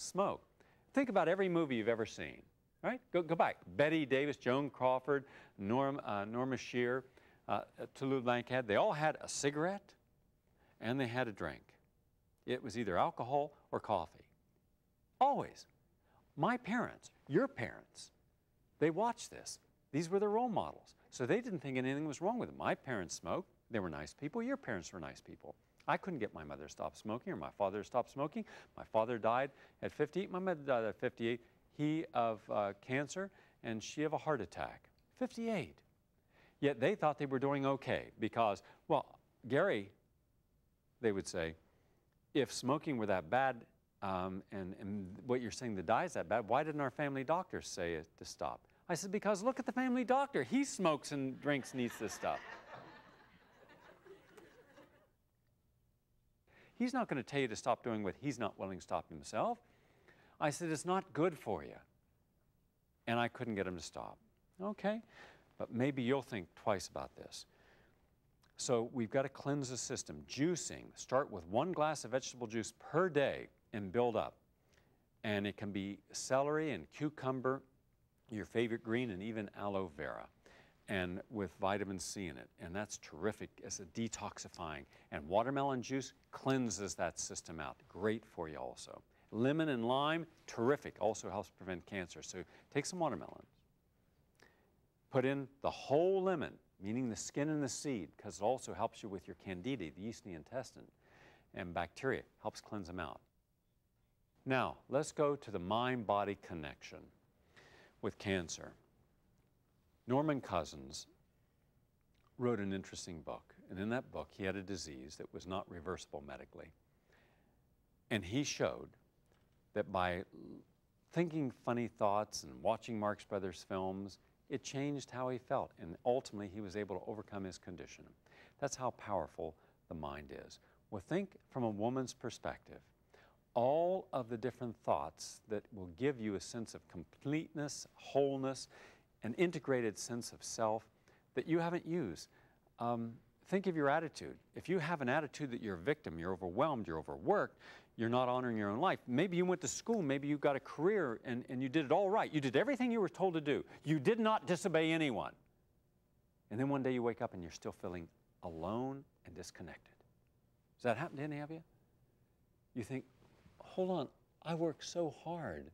smoke. Think about every movie you've ever seen, right? Go back. Betty Davis, Joan Crawford, Norma Shear, Toulouse Lautrec, they all had a cigarette and they had a drink. It was either alcohol or coffee. Always. My parents, your parents, they watched this. These were their role models. So they didn't think anything was wrong with them. My parents smoked. They were nice people. Your parents were nice people. I couldn't get my mother to stop smoking or my father to stop smoking. My father died at 58. My mother died at 58. He of cancer and she of a heart attack. 58. Yet they thought they were doing okay because, well, Gary, they would say, if smoking were that bad and what you're saying, the die's that bad, why didn't our family doctor say it to stop? I said, because look at the family doctor. He smokes and drinks and eats this stuff. He's not going to tell you to stop doing what he's not willing to stop himself. I said, it's not good for you. And I couldn't get him to stop. Okay, but maybe you'll think twice about this. So we've got to cleanse the system. Juicing, start with 1 glass of vegetable juice per day and build up. And it can be celery and cucumber, your favorite green, and even aloe vera, and with vitamin C in it. And that's terrific as a detoxifying. And watermelon juice cleanses that system out. Great for you also. Lemon and lime, terrific, also helps prevent cancer. So take some watermelon. Put in the whole lemon, meaning the skin and the seed, because it also helps you with your candida, the yeast in the intestine, and bacteria, helps cleanse them out. Now, let's go to the mind-body connection with cancer. Norman Cousins wrote an interesting book, and in that book he had a disease that was not reversible medically. And he showed that by thinking funny thoughts and watching Marx Brothers films, it changed how he felt, and ultimately he was able to overcome his condition. That's how powerful the mind is. Well, think from a woman's perspective. All of the different thoughts that will give you a sense of completeness, wholeness, an integrated sense of self that you haven't used. Think of your attitude. If you have an attitude that you're a victim, you're overwhelmed, you're overworked, you're not honoring your own life. Maybe you went to school, maybe you got a career and you did it all right. You did everything you were told to do. You did not disobey anyone. And then one day you wake up and you're still feeling alone and disconnected. Does that happen to any of you? You think, hold on, I work so hard.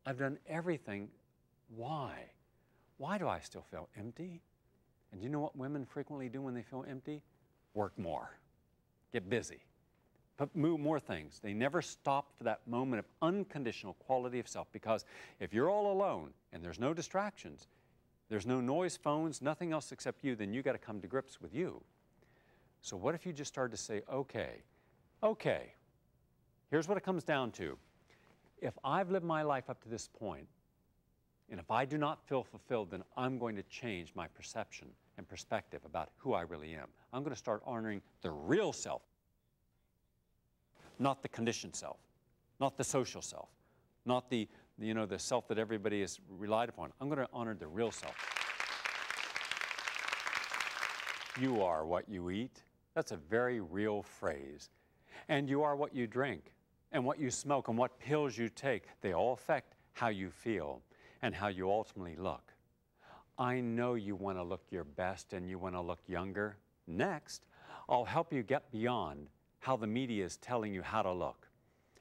I've done everything. Why? Why do I still feel empty? And do you know what women frequently do when they feel empty? Work more, get busy, move more things. They never stop for that moment of unconditional quality of self, because if you're all alone and there's no distractions, there's no noise, phones, nothing else except you, then you got to come to grips with you. So what if you just started to say, okay, here's what it comes down to. If I've lived my life up to this point, and if I do not feel fulfilled, then I'm going to change my perception and perspective about who I really am. I'm going to start honoring the real self, not the conditioned self, not the social self, not the self that everybody has relied upon. I'm going to honor the real self. You are what you eat. That's a very real phrase. And you are what you drink, and what you smoke, and what pills you take. They all affect how you feel and how you ultimately look. I know you want to look your best and you want to look younger. Next, I'll help you get beyond how the media is telling you how to look,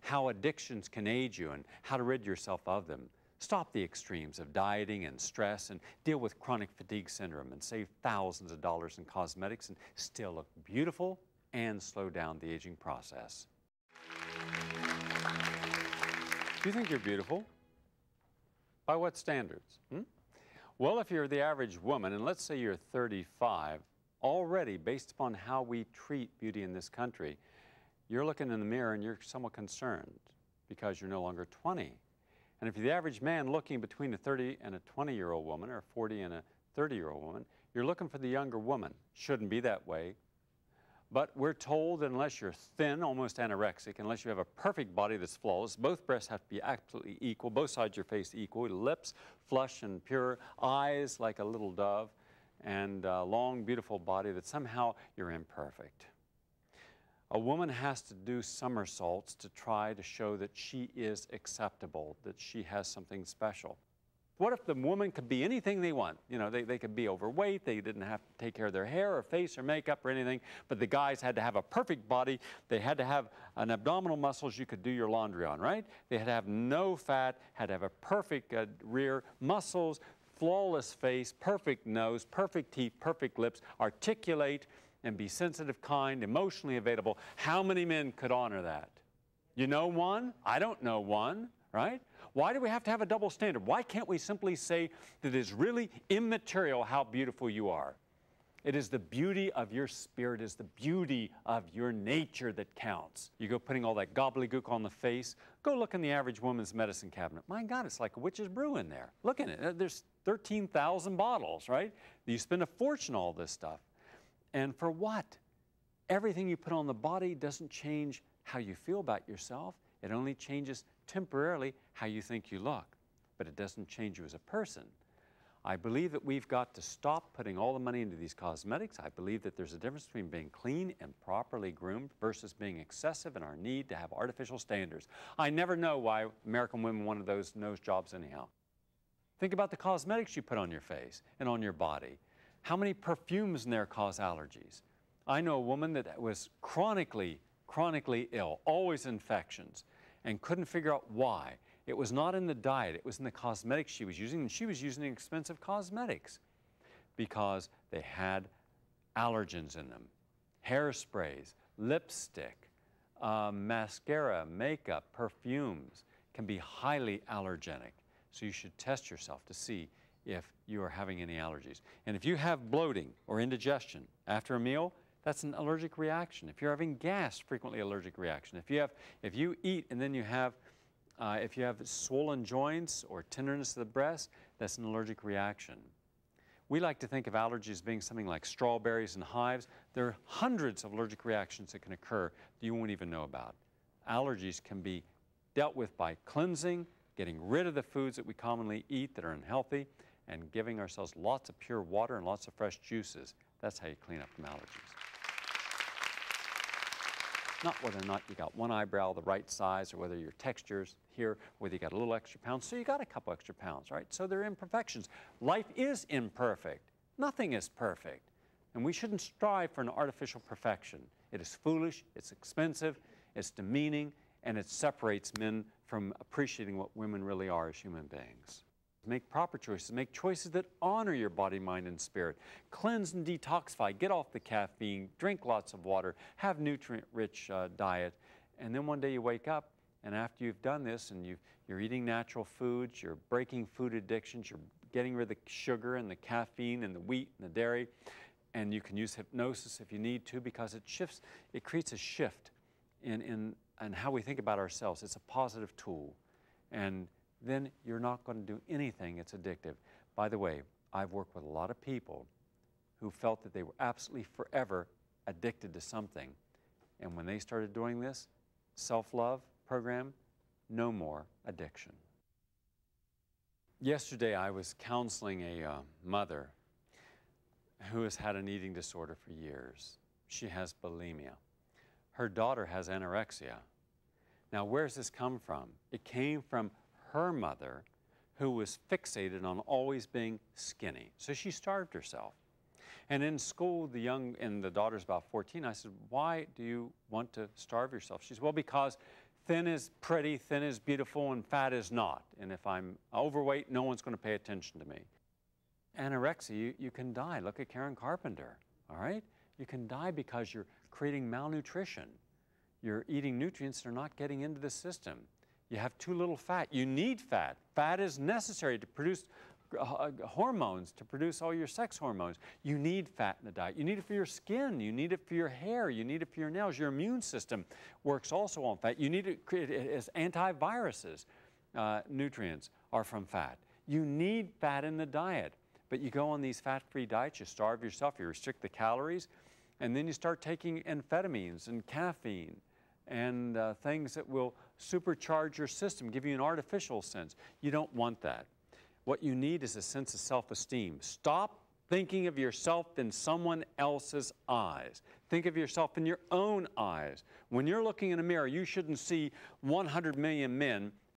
how addictions can aid you, and how to rid yourself of them. Stop the extremes of dieting and stress, and deal with chronic fatigue syndrome, and save thousands of dollars in cosmetics and still look beautiful and slow down the aging process. Do you think you're beautiful? By what standards? Well, if you're the average woman, and let's say you're 35, already based upon how we treat beauty in this country, you're looking in the mirror and you're somewhat concerned because you're no longer 20. And if you're the average man looking between a 30 and a 20-year-old woman, or a 40 and a 30-year-old woman, you're looking for the younger woman. Shouldn't be that way. But we're told that unless you're thin, almost anorexic, unless you have a perfect body that's flawless, both breasts have to be absolutely equal, both sides of your face equal, lips flush and pure, eyes like a little dove, and a long, beautiful body, that somehow you're imperfect. A woman has to do somersaults to try to show that she is acceptable, that she has something special. What if the woman could be anything they want? You know, they could be overweight, they didn't have to take care of their hair or face or makeup or anything, but the guys had to have a perfect body. They had to have an abdominal muscles you could do your laundry on, right? They had to have no fat, had to have a perfect rear, muscles, flawless face, perfect nose, perfect teeth, perfect lips, articulate and be sensitive, kind, emotionally available. How many men could honor that? You know one? I don't know one, right? Why do we have to have a double standard? Why can't we simply say that it is really immaterial how beautiful you are? It is the beauty of your spirit, it is the beauty of your nature that counts. You go putting all that gobbledygook on the face, go look in the average woman's medicine cabinet. My God, it's like a witch's brew in there. Look at it. There's 13,000 bottles, right? You spend a fortune on all this stuff. And for what? Everything you put on the body doesn't change how you feel about yourself. It only changes temporarily how you think you look, but it doesn't change you as a person. I believe that we've got to stop putting all the money into these cosmetics. I believe that there's a difference between being clean and properly groomed versus being excessive in our need to have artificial standards. I never know why American women wanted those nose jobs anyhow. Think about the cosmetics you put on your face and on your body. How many perfumes in there cause allergies? I know a woman that was chronically ill, always infections, and couldn't figure out why. It was not in the diet, it was in the cosmetics she was using, and she was using expensive cosmetics because they had allergens in them. Hairsprays, lipstick, mascara, makeup, perfumes can be highly allergenic. So you should test yourself to see if you are having any allergies. And if you have bloating or indigestion after a meal, that's an allergic reaction. If you're having gas, frequently allergic reaction. If you eat and then you have if you have swollen joints or tenderness of the breast, that's an allergic reaction. We like to think of allergies as being something like strawberries and hives. There are hundreds of allergic reactions that can occur that you won't even know about. Allergies can be dealt with by cleansing, getting rid of the foods that we commonly eat that are unhealthy, and giving ourselves lots of pure water and lots of fresh juices. That's how you clean up from allergies. Not whether or not you got one eyebrow the right size or whether your texture's here, whether you got a little extra pounds. So you got a couple extra pounds, right? So there are imperfections. Life is imperfect. Nothing is perfect. And we shouldn't strive for an artificial perfection. It is foolish, it's expensive, it's demeaning, and it separates men from appreciating what women really are as human beings. Make proper choices. Make choices that honor your body, mind, and spirit. Cleanse and detoxify. Get off the caffeine. Drink lots of water. Have nutrient-rich diet. And then one day you wake up, and after you've done this and you're eating natural foods, you're breaking food addictions, you're getting rid of the sugar and the caffeine and the wheat and the dairy, and you can use hypnosis if you need to because it creates a shift in how we think about ourselves. It's a positive tool. And then you're not going to do anything that's addictive. By the way, I've worked with a lot of people who felt that they were absolutely forever addicted to something. And when they started doing this self-love program, no more addiction. Yesterday I was counseling a mother who has had an eating disorder for years. She has bulimia. Her daughter has anorexia. Now, where's this come from? It came from her mother, who was fixated on always being skinny. So she starved herself. And in school, the daughter's about 14, I said, why do you want to starve yourself? She said, well, because thin is pretty, thin is beautiful, and fat is not. And if I'm overweight, no one's going to pay attention to me. Anorexia, you can die. Look at Karen Carpenter, all right? You can die because you're creating malnutrition. You're eating nutrients that are not getting into the system. You have too little fat. You need fat. Fat is necessary to produce hormones, to produce all your sex hormones. You need fat in the diet. You need it for your skin. You need it for your hair. You need it for your nails. Your immune system works also on fat. You need it as antiviruses. Nutrients are from fat. You need fat in the diet. But you go on these fat-free diets, you starve yourself, you restrict the calories, and then you start taking amphetamines and caffeine and things that will supercharge your system, give you an artificial sense. You don't want that. What you need is a sense of self-esteem. Stop thinking of yourself in someone else's eyes. Think of yourself in your own eyes. When you're looking in a mirror, you shouldn't see 100 million men